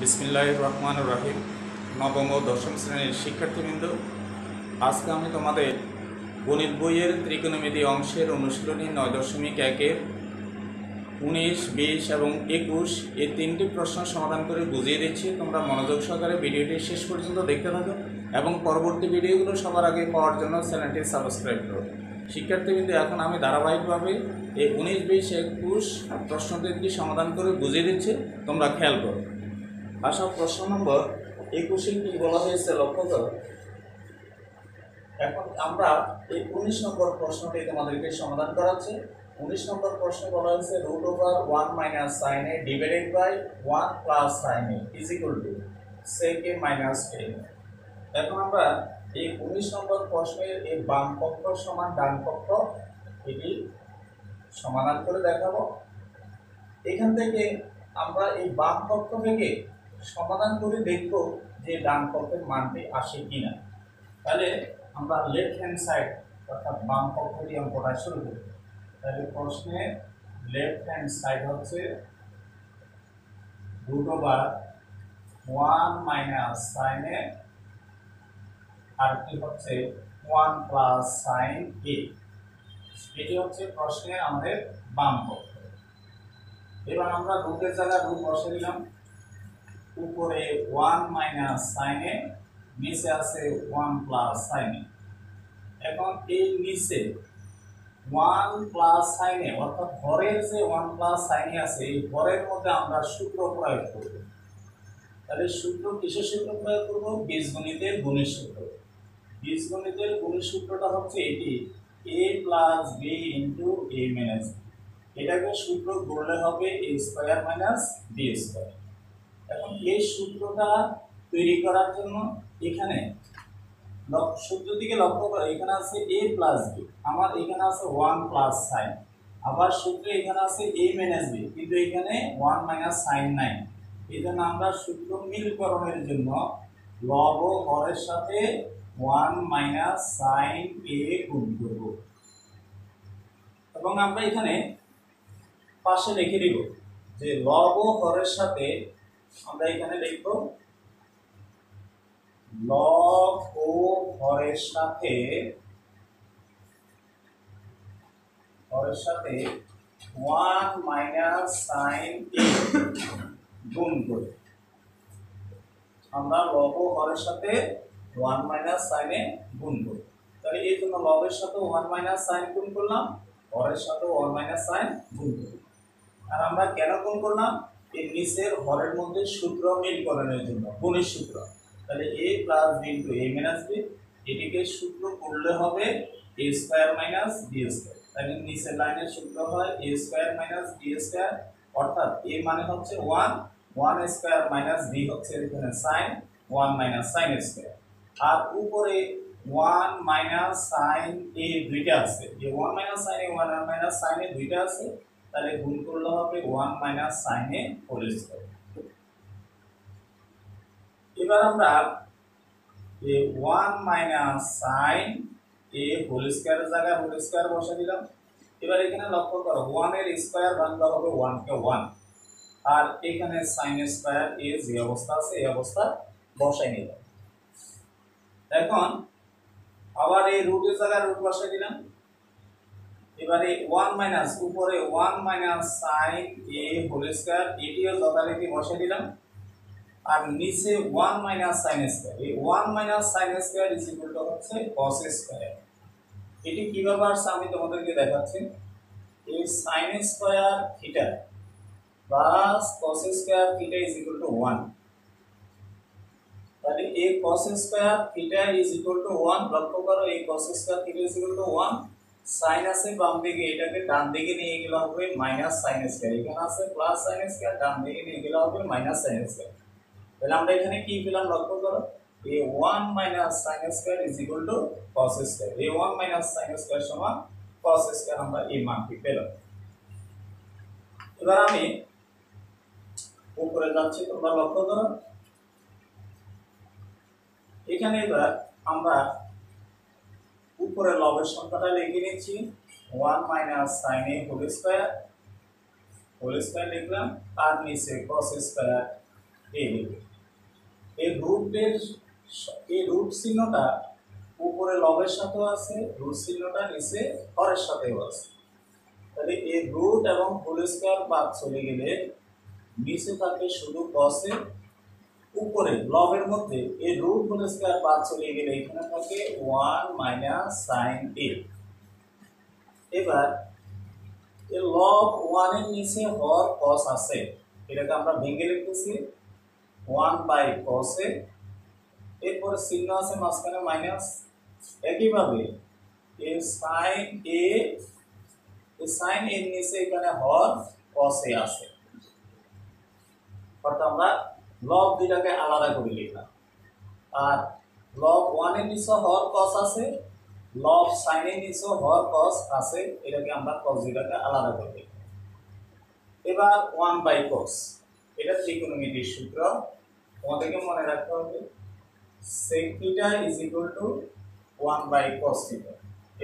বিসমিল্লাহির রহমানির রহিম। নবম ও দশম শ্রেণীর শিক্ষার্থীবৃন্দ, আজকে আমি তোমাদের গণিত বইয়ের ত্রিকোণমিতি অংশের অনুশীলনী 9.1-এর 19, 20 এবং 21 এই তিনটি প্রশ্ন সমাধান করে বুঝিয়ে দিচ্ছি। তোমরা মনোযোগ সহকারে ভিডিওটি শেষ পর্যন্ত দেখতে থাকো এবং পরবর্তী ভিডিওগুলো সবার আগে পাওয়ার জন্য চ্যানেলটি সাবস্ক্রাইব করো। শিক্ষার্থীবৃন্দ, এখন আমি ধারাবাহিকভাবে এই 19, 20, 21 প্রশ্নটি সমাধান করে বুঝিয়ে দিচ্ছি, তোমরা খেয়াল করো। আসা প্রশ্ন নম্বর 21 কি বলা হয়েছে লক্ষ্য করো। এখন আমরা এই 19 নম্বর প্রশ্নটি তোমাদেরকে সমাধান করাচ্ছি। 19 নম্বর প্রশ্নে বলা হয়েছে √1 - sin a divided by 1 + sin a sec a - tan। এখন আমরা এই 19 নম্বর প্রশ্নের এই বাম পক্ষ সমান ডান পক্ষ এটি সমাধান করে দেখাবো। এখান থেকে আমরা এই বাম পক্ষ থেকে সমাধান করে দেখব যে ডান পক্ষের মানটি আসে কিনা। তাহলে আমরা লেফট হ্যান্ড সাইড অর্থাৎ বাম পক্ষ দিয়ে অঙ্কটা শুরু করি। তাহলে প্রশ্নে লেফট হ্যান্ড সাইড হচ্ছে √1 - sin a আর কি হচ্ছে 1 + sin a। এটি হচ্ছে প্রশ্নে আমাদের বাম পক্ষ। এবার আমরা রুটের জায়গায় রুট বসে দিলাম। উপরে 1 - sin a, নিচে আছে 1 + sin a। এখন এই নিচে 1 + sin a অর্থাৎ হরের যে 1 + sin a আছে, এই হরের মধ্যে আমরা সূত্র প্রয়োগ করব। তাহলে সূত্র কিসের সূত্র প্রয়োগ করব? বীজগণিতের গুণের সূত্র। বীজগণিতের গুণের সূত্রটা হচ্ছে এটি a + b * a - b। এটাকে সূত্র করলে হবে a² - b²। এখন এই সূত্রটা তৈরি করার জন্য এখানে সূত্রের দিকে লক্ষ্য করো। এখানে আছে a + b, আমার এখানে আছে 1 + sin। আবার সূত্রে এখানে আছে a - b, কিন্তু এখানে 1 - sin নাই। এজন্য আমরা সূত্র মিলকরণের জন্য লব ও হরের সাথে 1 - sin a গুণ করব এবং আমরা এখানে পাশে লিখে দিব যে লব ও হরের সাথে আমরা এখানে লিখব লব ও হরের সাথে 1 - sin a গুণ করে আমরা লব ও হরের সাথে 1 - sin a গুণ করি। তাহলে এই জন্য লবের সাথে 1 - sin গুণ করলাম, হরের সাথে 1 - sin গুণ করি। আর আমরা কেন গুণ করলাম? এই নিচের হরের মধ্যে সূত্র মিলকরণের জন্য, গুণের সূত্র। তাহলে a + b * a - b, এটিকে সূত্র করলে হবে a² - b²। তাহলে নিচের লাইনের সূত্র হয় a² - b², অর্থাৎ a মানে হচ্ছে 1, 1² - b হচ্ছে এখানে sin, 1 - sin²। আর উপরে 1 - sin a দুইটা আছে, এই 1 - sin a 1 - sin a দুইটা আছে, তাহলে গুণ করলে হবে 1 - sin a হোল²। এবার আমরা এই 1 - sin a হোল² এর জায়গায় হোল² বসা দিলাম। এবার এখানে লক্ষ্য করো 1 এর স্কয়ার ভাঙলে হবে 1 কে 1, আর এখানে sin² a যে অবস্থা আছে এই অবস্থা বসাই নিলাম। এখন আবার এই রুটের জায়গায় রুট বসাই দিলাম। এবারে 1 উপরে 1 - sin a হোল² এটিও যথারীতি বসাই দিলাম। আর নিচে 1 - sin², এই 1 - sin² হচ্ছে cos²। এটি কিভাবে আসছে আমি তোমাদেরকে দেখাচ্ছি। এই sin² theta plus cos² theta 1। তাহলে এই cos² থিটা 1, লক্ষ্য করো এই cos² থিটা 1, sin আছে বাম দিকে, এটাকে ডান দিকে নিয়ে গেলে হবে -sin²। এখানে আছে +sin², ডান দিকে নিয়ে গেলে হবে -sin²। তাহলে আমরা এখানে কি পেলাম লক্ষ্য করো, এই 1 - sin² cos²। এই 1 - sin² সমান cos² আমরা এই মানটি পেলাম। এবার আমি উপরে যাচ্ছি, তোমরা লক্ষ্য করো এখানে। এবার আমরা উপরে লবের সংখ্যাটা লিখে নিচ্ছি 1 - sin a হোল² লিখলাম, আর নিচে cos² এ এই রুটের এই রুট চিহ্নটা উপরে লবের সাথেও আছে, রুট চিহ্নটা নিচে হরের সাথেও আছে। তাহলে এই রুট এবং হোল স্কয়ার বাদ চলে গেলে নিচে থাকে শুধু cos এ, উপরে লবের মধ্যে এই রুট হোল স্কয়ার বাদ চলে গেলে এখানে থাকে 1 মাইনাস sin a। এবার এই লব 1 এর নিচে হর cos আছে, এটাকে আমরা ভেঙে লিখতেছি 1 বাই cos a, এরপর চিহ্ন আছে মাঝখানে মাইনাস। একইভাবে এই sin a, এই sin a এর নিচে এখানে হর cos a আছে, অর্থাৎ আমরা লব দুটাকে আলাদা করে লিখলাম। আর লব 1 এর নিচে হর cos আছে, লব sin এর নিচে হর cos আছে, এটাকে আমরা cos দুটাকে আলাদা করে লিখলাম। এবার 1 বাই cos, এটা ত্রিকোণমিতির সূত্র, তোমাদেরকে মনে রাখতে হবে sec θ is equal to 1 by cos θ,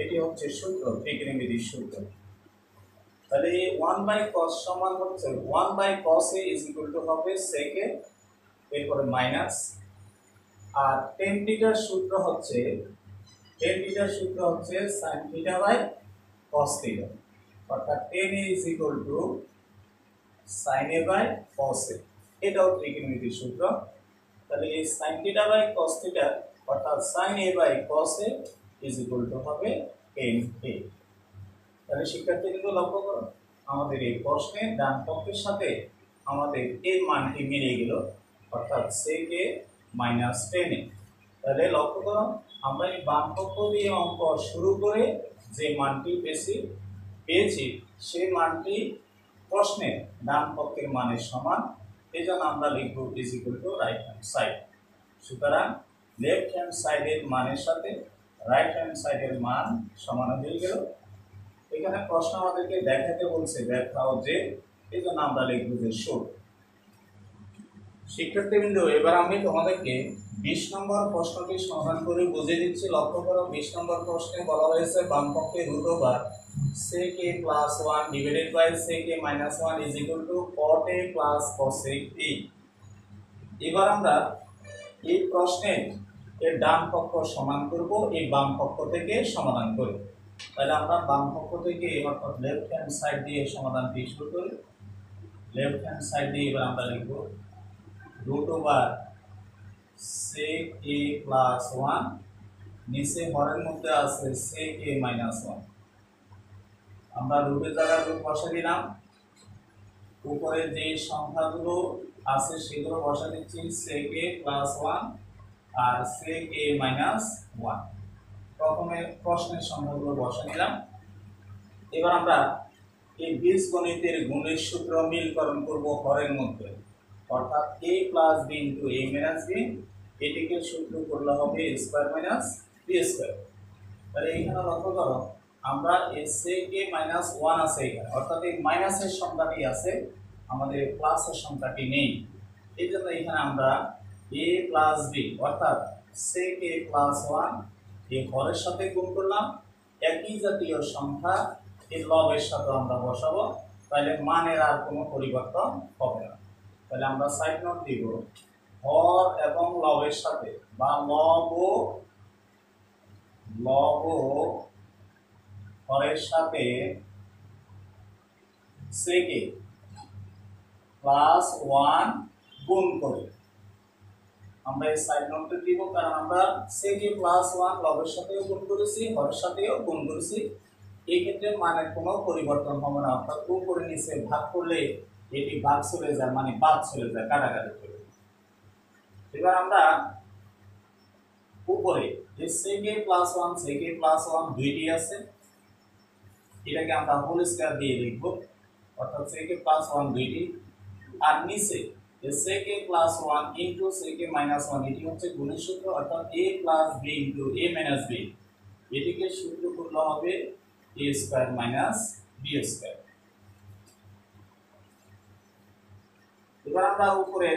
এটি হচ্ছে সূত্র, ত্রিকোণমিতির সূত্র। তাহলে 1 by cos সমান হচ্ছে 1 by cos a is equal to হবে sec a, এরপরে মাইনাস, আর tan θ এর সূত্র হচ্ছে sin θ by cos θ, অর্থাৎ tan a is equal to sin a by cos a, এটাও ত্রিকোণমিতির সূত্র। তাহলে এই sin θ by cos θ অর্থাৎ sin a by cos a is equal to হবে tan a। তাহলে শিক্ষার্থীদের লক্ষ্য করো, আমাদের এই প্রশ্নে ডান পক্ষের সাথে আমাদের এই মানটি মিলে গেল, অর্থাৎ sec a minus tan a। তাহলে লক্ষ্য করো, আমরা এই বাম পক্ষ দিয়ে অঙ্ক শুরু করে যে মানটি পেয়েছি সেই মানটি প্রশ্নে ডান পক্ষের মানের সমান, এজন্য আমরা লিখব is equal to right hand side। সুতরাং লেফট হ্যান্ড সাইডের মানের সাথে রাইট হ্যান্ড সাইডের মান সমান হয়ে গেল। এখানে প্রশ্ন আমাদেরকে দেখাতে বলছে ব্যাখ্যাও যে, এজন্য আমরা লিখব যে শো। শিক্ষার্থীবৃন্দ, এবার আমি তোমাদেরকে 20 নম্বর প্রশ্নটি সমাধান করে বুঝিয়ে দিচ্ছি। লক্ষ্য করো, 20 নম্বর প্রশ্নে বলা হয়েছে বাম পক্ষে root over sec a plus 1 divided by sec a minus 1 is equal to cot a plus cosec a। এবার আমরা এই প্রশ্নের এর ডান পক্ষ সমান করব এই বাম পক্ষ থেকে সমাধান করে। তাহলে আমরা বাম পক্ষ থেকে অর্থাৎ লেফট হ্যান্ড সাইড দিয়ে সমাধানটি শুরু করি। লেফট হ্যান্ড সাইড দিয়ে এবার আমরা লিখব root over sec a plus 1, নিচে হরের মধ্যে আছে sec a minus 1, আমরা রুটের জায়গায় রুট বসা দিলাম, উপরে যে সংখ্যাগুলো আছে সেগুলো বসা দিচ্ছি sec a plus 1 R sec a minus 1। প্রথমে প্রশ্নের সংখ্যাগুলো বসা দিলাম। এবার আমরা এই বীজগণিতের গুণের সূত্র মিলকরণ করব হরের মধ্যে, অর্থাৎ a plus b into a minus b, এটিকে সূত্র করলে হবে a square minus b square. তাহলে এখানে লক্ষ্য করো, আমরা sec a minus 1 আছে এখানে, অর্থাৎ এই মাইনাসের সংখ্যাটি আছে, আমাদের প্লাসের সংখ্যাটি নেই। এই জন্য এখানে আমরা a plus b অর্থাৎ sec a plus 1 এই হরের সাথে গুণ করলাম, একই জাতীয় সংখ্যা এই লবের সাথে আমরা বসাবো, তাহলে মানের আর কোনো পরিবর্তন হবে না। তাহলে আমরা সাইড নোট দিব হর এবং লবের সাথে বা লব ও হরের সাথে sec a plus 1 গুণ করে আমরা এই সাইড নোটটা দিব, কারণ আমরা sec a plus 1 লবের সাথেও গুণ করেছি, হরের সাথেও গুণ করেছি। এই ক্ষেত্রে মানের কোনো পরিবর্তন হবে না, অর্থাৎ উপরে নিচে ভাগ করলে এটি ভাগ চলে যায়, মানে বাদ চলে যায়, কাটাকাটি চলে যায়। এবার আমরা উপরে এই sec a plus 1 sec a plus 1 দুইটি আছে, এটাকে আমরা হোল স্কয়ার দিয়ে লিখব, অর্থাৎ sec a plus 1 দুইটি, আর নিচে sec a plus 1 into sec a minus 1 এটি হচ্ছে গুণের সূত্র, অর্থাৎ a plus b into a minus b, এটিকে সূত্র করলে হবে a square minus b square. এবার আমরা উপরে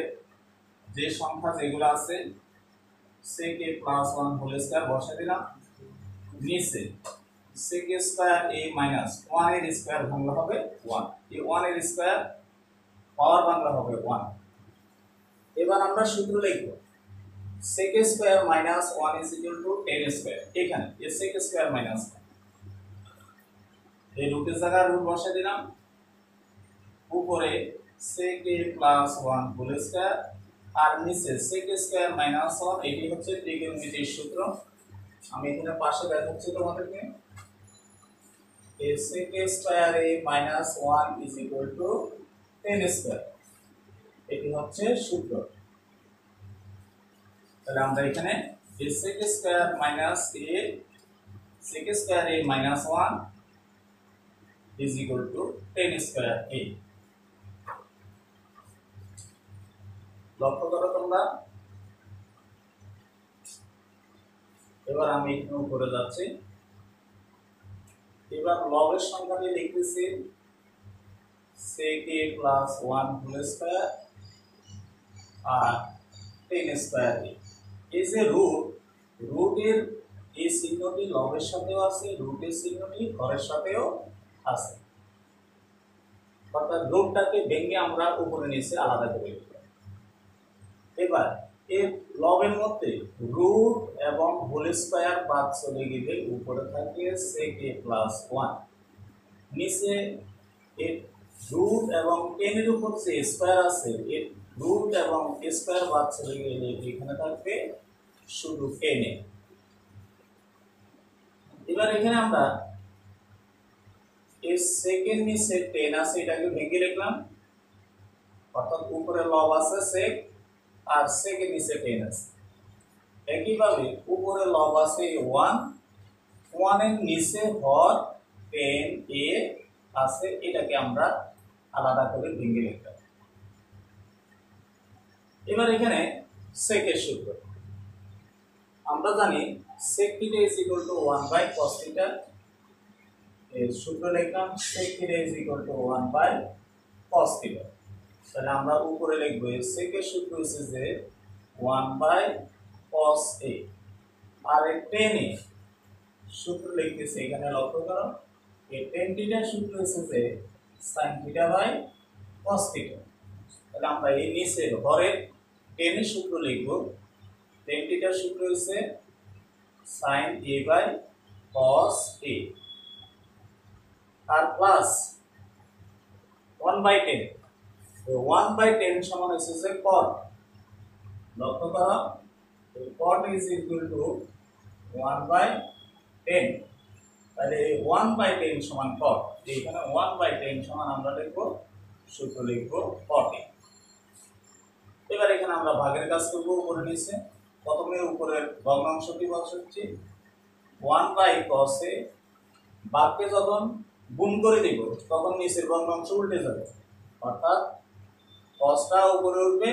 যে সংখ্যা যেগুলো আছে sec a plus 1 whole square বসা দিলাম, নিচে sec a square a minus 1 এর স্কয়ার ভাঙলে হবে 1, এই 1 এর স্কয়ার পাওয়ার বাংলা হবে 1। এবার আমরা সূত্র লিখব sec square minus 1 is equal to tan square. এখানে sec স্কয়ার মাইনাস এই রুটের জায়গায় রুট বসিয়ে দিলাম, উপরে sec a plus 1 whole square আর নিচে sec স্কয়ার মাইনাস 1। এটি হচ্ছে ত্রিকোণমিতির সূত্র। আমি এখানে পাশে দেখাচ্ছি তোমাদেরকে। sec square a minus 1 is equal to tan square, এটি হচ্ছে সূত্র। তাহলে আমরা এখানে sec square minus a sec square a minus 1 is equal to tan square a। লক্ষ্য করো তোমরা। এবার আমি এখানে উপরে যাচ্ছি। এবার লবের সংখ্যাটি লিখতেছি sec a plus 1 whole square আর tan স্কয়ার a। এই যে রুটের এই চিহ্নটি লবের সাথেও আছে, রুটের চিহ্নটি হরের সাথেও আছে, অর্থাৎ রুটটাকে ভেঙে আমরা উপরে নিচে আলাদা করে লিখব। এবার এর লবের মধ্যে রুট এবং হোল স্কয়ার বাদ চলে গেলে উপরে থাকে sec a প্লাস 1, নিচে এর রুট এবং tan এর উপর যে স্কয়ার আছে এর রুট এবং স্কয়ার বাদ চলে গেলে এখানে থাকবে শুধু tan a। এবার এখানে আমরা এই সেকেন্ড নিচে tan আছে এটাকে ভেঙে লিখলাম, অর্থাৎ উপরে লব আছে sec আর সেকেন্ড নিচে tan আছে। একইভাবে উপরে লব আছে 1, 1 এর নিচে হর tan a আছে, এটাকে আমরা আলাদা করে ভেঙে লিখলাম। এবার এখানে sec এর সূত্র আমরা জানি sec θ is equal to 1 by cos θ। এর সূত্র লিখলাম sec θ is equal to 1 by cos θ। তাহলে আমরা উপরে লিখব sec এর সূত্র হচ্ছে যে 1 by cos a আর এই tan এর সূত্র লিখতেছি এখানে লক্ষ্য করো। এই tan θ এর সূত্র হচ্ছে যে sin θ by cos θ। তাহলে আমরা এই নিচে হরের tan এর সূত্র লিখব। tan θ এর সূত্র হচ্ছে sin a by cos a আর প্লাস 1 by 10। তো 1 by 10 সমান হচ্ছে যে cot। লক্ষ্য করো cot is equal to 1 by 10। তাহলে 1 by 10 সমান cot। এখানে 1 by 10 সমান আমরা লিখব সূত্র লিখব cot a। এবার এখানে আমরা ভাগের কাজ করব উপরে নিচে। প্রথমে উপরের ভগ্নাংশটি বসাচ্ছি 1 by cos a, ভাগকে যখন গুণ করে দেব তখন নিচের ভগ্নাংশ উল্টে যাবে, অর্থাৎ cosটা উপরে উঠবে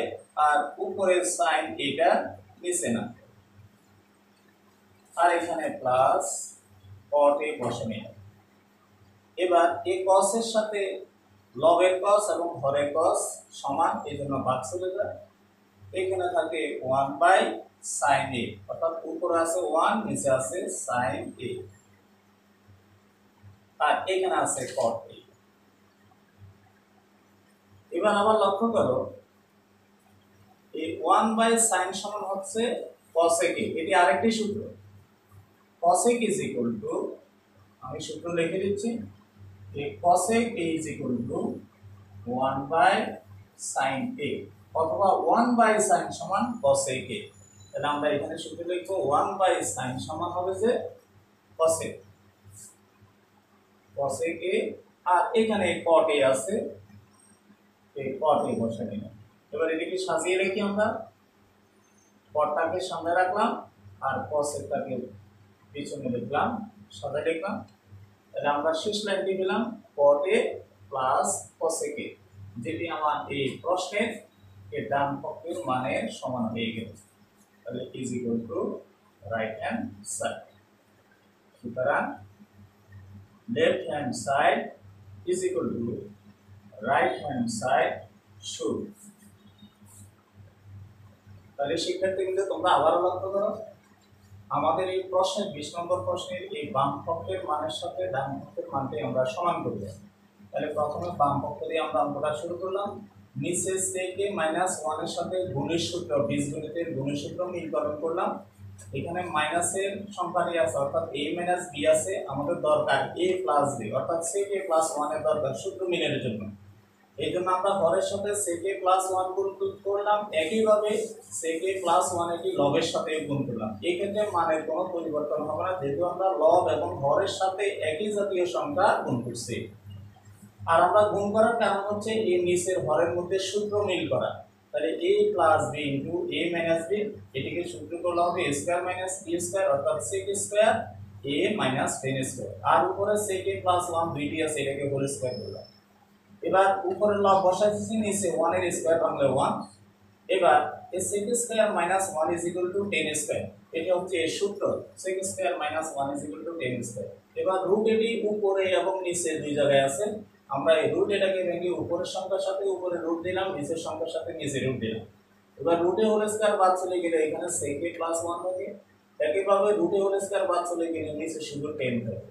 আর উপরের sin এটা নিচে নামবে। আর এখানে প্লাস cot a বসে নিলাম। এবার এই cos এর সাথে লবের cos এবং হরের cos সমান, এইজন্য ভাগ চলে যায়। এখানে থাকে 1 by sin a, অর্থাৎ উপরে আছে 1 নিচে আছে sin a আর এখানে আছে cot a। এবার আবার লক্ষ্য করো এই 1 by sin সমান হচ্ছে cosec a। এটি আরেকটি সূত্র। cosec is equal to, আমি সূত্র লিখে দিচ্ছি, এই cosec a is equal to 1 by sin a অথবা 1 by sin সমান cosec a। তাহলে আমরা এখানে সূত্র লিখব 1 by sin সমান হবে যে cosec a আর এখানে cot a আছে, এই cot a বসে নিলাম। এবার এটাকে সাজিয়ে রেখে আমরা cotটাকে সামনে রাখলাম আর cosecটাকে পিছনে লিখলাম, সাজিয়ে লিখলাম। তাহলে আমরা শেষ লাইনটি পেলাম cot a plus cosec a, যেটি আমার এই প্রশ্নের এর ডান পক্ষের মানের সমান হয়ে গেল। তাহলে is equal to right hand side. সুতরাং left hand side is equal to right hand side should. তাহলে শিক্ষার্থী কিন্তু তোমরা আবারও লক্ষ্য করো আমাদের এই প্রশ্নের 20 নম্বর প্রশ্নের এই বাম পক্ষের মানের সাথে ডান পক্ষের মানটি আমরা সমান করব। তাহলে প্রথমে বাম পক্ষ দিয়ে আমরা অঙ্কটা শুরু করলাম, নিচে সেকে -1 এর সাথে গুণের সূত্র বীজগণিতের গুণের সূত্র মিলকরণ করলাম। এখানে মাইনাসের সংখ্যাটি আছে অর্থাৎ a - b আছে, আমাদের দরকার a + b অর্থাৎ sec a + 1 এর দরকার সূত্র মিলানোর জন্য। এই জন্য আমরা হরের সাথে sec a + 1 গুণ করলাম, একইভাবে sec a + 1 এটি লবের সাথে গুণ করলাম। এই ক্ষেত্রে মানের কোনো পরিবর্তন হবে না, যেহেতু আমরা লব এবং হরের সাথে একই জাতীয় সংখ্যা গুণ করছি। আর আমরা গুণ করার কারণ হচ্ছে এই নিচের হরের মধ্যে সূত্র মিল করা। তাহলে a + b * a - b, এটিকে সূত্র করলে হবে a² - b² অর্থাৎ sec² a - 10²। আর উপরে sec a + 1 দুইটি আছে, এটাকে হোল স্কয়ার করলাম। এবার উপরে লব বসাইছি, নিচে 1 এর স্কয়ার বাংলা 1। এবার a sec² - 1 = 10²। এটা হচ্ছে এর সূত্র, sec² - 1 = 10²। এবার রুট এটি উপরে এবং নিচে দুই জায়গায় আছে, আমরা এই রুট এটাকে ভেঙে উপরের সংখ্যার সাথে উপরে রুট দিলাম, নিচের সংখ্যার সাথে নিচে রুট দিলাম। এবার রুটে হোল স্কয়ার বাদ চলে গেলে এখানে sec a + 1 হবে, একইভাবে রুটে হোল স্কয়ার বাদ চলে গেলে নিচে শুধু 10 হবে।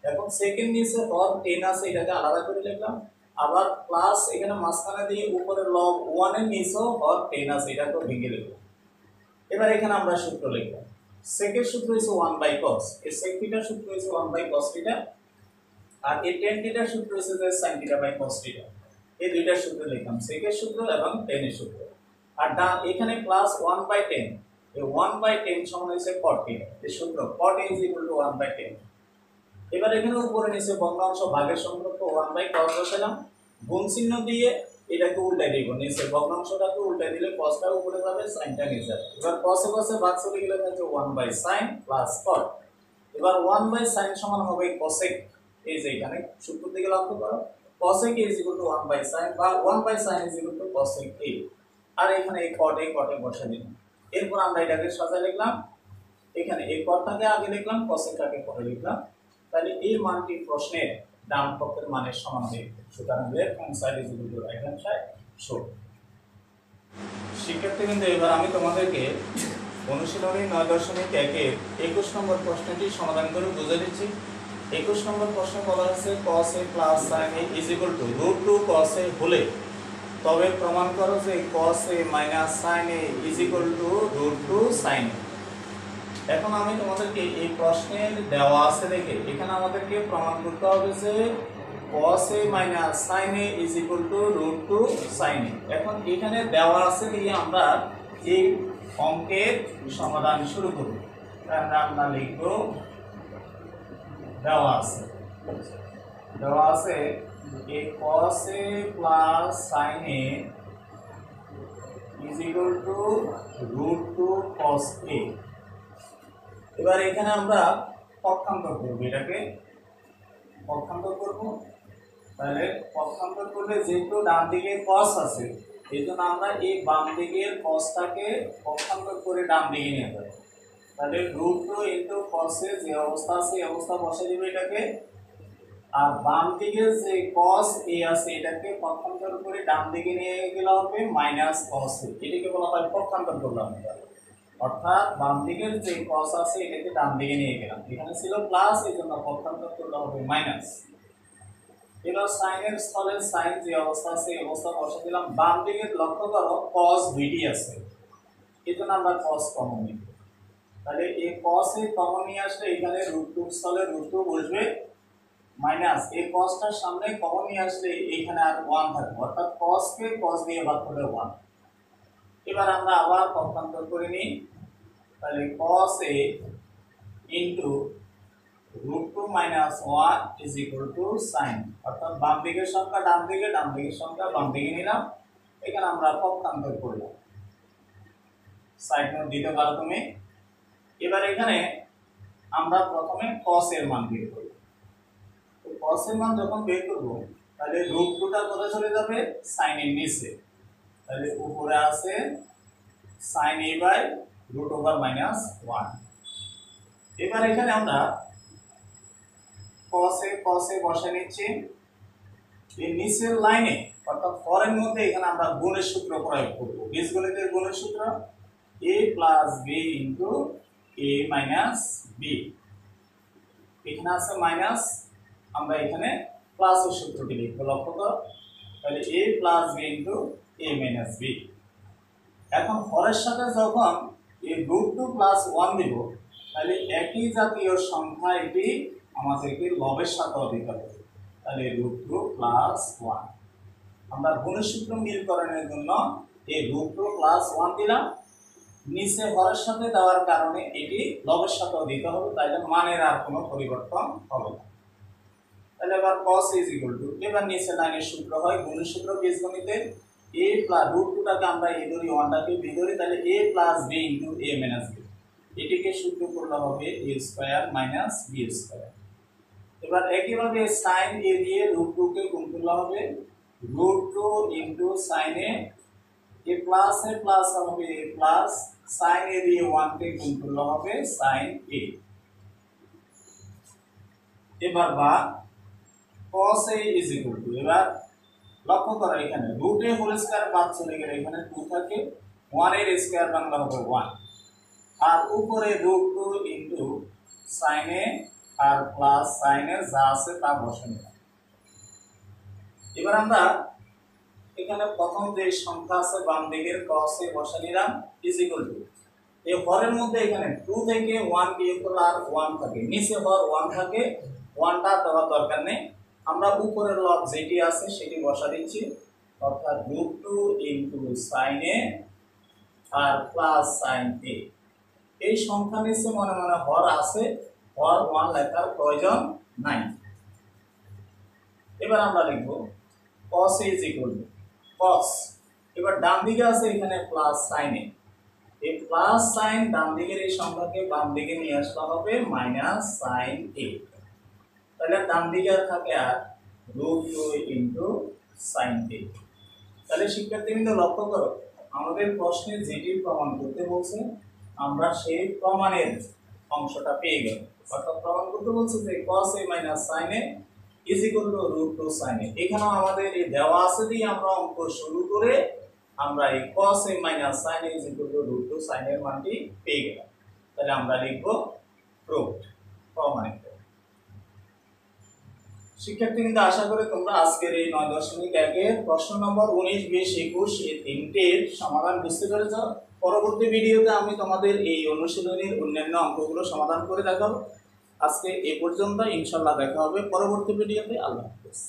এখন সেকেন্ড নিচে হর 10 আছে, এটাকে আলাদা করে লিখলাম। আবার প্লাস এখানে মাঝখানে দিয়ে উপরে লব 1 এর নিচেও হর 10 আছে, এটাকে ভেঙে লিখলাম। এবার এখানে আমরা সূত্র লিখলাম। sec এর সূত্র হচ্ছে 1/cos, এই sec থিটার সূত্র হচ্ছে 1/cos থিটা, আর এই tan থিটার সূত্র হচ্ছে যে sin θ/cos θ। এই দুইটার সূত্র লিখলাম, sec এর সূত্র এবং tan এর সূত্র। আর এখানে প্লাস 1/10, এই 1/10 সমান হচ্ছে cot θ। এই সূত্র cot A = 1/10। এবার এখানে উপরে নিচে ভগ্নাংশ ভাগের সম্পর্ক 1/cos বসালাম, গুণ চিহ্ন দিয়ে এটাকে উল্টাই দিব, নিচে ভগ্নাংশটাকে উল্টাই দিলে cosটা উপরে যাবে, sinটা নিচে যাবে। এবার cos এ cos এ ভাগ চলে গেলে থাকে 1/sin + cot। এবার 1/sin সমান হবে cosec। এই যে এখানে সূত্রের দিকে লক্ষ্য করো, cosec A = 1/sin বা 1/sin = cosec A। আর এখানে এই cot এ বসা দিলাম। এরপর আমরা এটাকে সাজিয়ে লিখলাম, এখানে এই cotটাকে আগে লিখলাম, cosecটাকে পরে লিখলাম। তাহলে এই মানটি প্রশ্নের ডান পক্ষের মানের সমান হবে। সুতরাং left hand side = right hand side show. শিক্ষার্থীবৃন্দ, এবার আমি তোমাদেরকে অনুশীলনী 9.1 এর 21 নম্বর প্রশ্নটি সমাধান করে বুঝিয়ে দিচ্ছি। 21 নম্বর প্রশ্ন বলা হচ্ছে cos a + sin a = √2 cos a হলে তবে প্রমাণ করো যে cos a - sin a = √2 sin a। এখন আমি তোমাদেরকে এই প্রশ্নের দেওয়া আছে দেখে এখানে আমাদেরকে প্রমাণ করতে হবে যে cos a - sin a = √2 sin a। এখন এখানে দেওয়া আছে দিয়ে আমরা এই অঙ্কের সমাধান শুরু করব। তাহলে আমরা লিখব দেওয়া আছে a cos a + sin a = √2 cos a। এবার এখানে আমরা পক্ষান্তর করব, এটাকে পক্ষান্তর করব। তাহলে পক্ষান্তর করলে যেহেতু ডান দিকে cos আছে, এইজন্য আমরা এই বাম দিকের cosটাকে পক্ষান্তর করে ডান দিকে নিয়ে যাব। তাহলে √2 * cos a যে অবস্থা আছে এই অবস্থা বসিয়ে দিব এটাকে, আর বাম দিকে যে cos a আছে এটাকে পক্ষান্তর করে ডান দিকে নিয়ে গেলে হবে -cos a। এটাকে বলা হয় পক্ষান্তর করলাম। অর্থাৎ বাম দিকের যে cos আছে এটাকে ডান দিকে নিয়ে গেলাম, এখানে ছিল প্লাস, এইজন্য পক্ষান্তর করলে হবে মাইনাস। এবার sin এর স্থলে sin যে অবস্থা আছে এই অবস্থা বসিয়ে দিলাম। বাম দিকে লক্ষ্য করো cos দুইটি আছে, এজন্য আমরা cos কমন নিব। তাহলে এই cos এ কমন নিয়ে আসলে এখানে √2 এর স্থলে √2 বসবে, মাইনাস এই cosটার সামনে কমন নিয়ে আসলে এখানে আর 1 থাকবে, অর্থাৎ cos কে cos দিয়ে ভাগ করলে 1। এবার আমরা আবার পক্ষান্তর করে নিই। তাহলে cos a √2 - 1 = sin, অর্থাৎ বাম দিকের সংখ্যা ডান দিকে, ডান দিকের সংখ্যা বাম দিকে নিলাম, এখানে আমরা পক্ষান্তর করলাম। সাইড নোট দিতে পারো তুমি। এবার এখানে আমরা প্রথমে cos এর মান বের করব। তো cos এর মান যখন বের করব তাহলে √2টা কোথায় চলে যাবে, sin এর নিচে। তাহলে উপরে আছে sin a/√1। এবার এখানে আমরা cos a বসে নিচ্ছি। এই নিচের লাইনে অর্থাৎ হরের মধ্যে এখানে আমরা গুণের সূত্র প্রয়োগ করব, বীজগণিতের গুণের সূত্র a + b * a - b। এখানে আছে মাইনাস, আমরা এখানে প্লাসের সূত্রটি লিখব। লক্ষ্য করো তাহলে a plus b into a minus b। এখন হরের সাথে যখন এই √2 প্লাস 1 দিব, তাহলে একই জাতীয় সংখ্যা এটি আমাদেরকে লবের সাথেও দিতে হবে। তাহলে √2 প্লাস 1 আমরা গুণের সূত্র মিলকরণের জন্য এই √2 প্লাস 1 দিলাম, নিচে হরের সাথে দেওয়ার কারণে এটি লবের সাথেও দিতে হবে, তাইলে মানের আর কোনো পরিবর্তন হবে না। তাহলে এবার cos ইজ ইকুয়াল টু, এবার নিচে লাইনের সূত্র হয় গুণের সূত্র বীজগণিতে a প্লাস √2 টাকে আমরা a ধরি, 1 টাকে b ধরি, তাহলে a plus b into a minus b, এটিকে সূত্র করলে হবে a square minus b square. এবার একইভাবে sin a দিয়ে √2 কে গুণ করলে হবে √2 into sin a, a plus হবে a প্লাস, sin a দিয়ে 1 কে গুণ করলে হবে sin a। এবার বা cos a is equal two, এবার লক্ষ্য করো এখানে √a হোল স্কয়ার বাদ চলে গেলে এখানে 2 থাকে, 1 এর স্কয়ার বাংলা হবে 1, আর উপরে √2 ইনটু sin a আর প্লাস sin a যা আছে তা বসিয়ে নিলাম। এবার আমরা এখানে প্রথম যে সংখ্যা আছে বাম দিকের cos a বসিয়ে নিলাম ইজ ইকুয়াল টু, এই হরের মধ্যে এখানে 2 থেকে 1 বিয়োগ করলে আর 1 থাকে, নিচে হর 1 থাকে, 1টা দেওয়ার দরকার নেই, আমরা উপরের লব যেটি আছে সেটি বসা দিচ্ছি, অর্থাৎ √2 ইনটু sin a আর প্লাস sin a। এই সংখ্যা নিচে মনে মনে হর আছে, হর 1 লেখার প্রয়োজন নাই। এবার আমরা লিখব cos a is equal two cos, এবার ডান দিকে আছে এখানে প্লাস sin a, এই প্লাস সাইন ডান দিকের এই সংখ্যাকে বাম দিকে নিয়ে আসতে হবে মাইনাস sin a, তাহলে ডান দিকে থাকে আর √2 ইনটু sin a। তাহলে শিক্ষার্থীবৃন্দ লক্ষ্য করো, আমাদের প্রশ্নে যেটি প্রমাণ করতে বলছে আমরা সেই প্রমাণের অংশটা পেয়ে গেলাম, অর্থাৎ প্রমাণ করতে বলছে যে cos a minus sin a is equal two √2 sin a। এখানেও আমাদের এই দেওয়া আছে দিয়ে আমরা অঙ্ক শুরু করে আমরা এই cos a minus sin a is equal two √2 sin a এর মানটি পেয়ে গেলাম। তাহলে আমরা লিখব প্রুভড, প্রমাণিত। শিক্ষার্থীবৃন্দ আশা করি তোমরা আজকের এই 9.1 এর প্রশ্ন নম্বর 19, 20, 21 এই তিনটের সমাধান বুঝতে পেরেছ। পরবর্তী ভিডিওতে আমি তোমাদের এই অনুশীলনীর অন্যান্য অঙ্কগুলো সমাধান করে দেখাবো। আজকে এ পর্যন্ত, ইনশাআল্লাহ দেখা হবে পরবর্তী ভিডিওতে। আল্লাহ হাফেজ।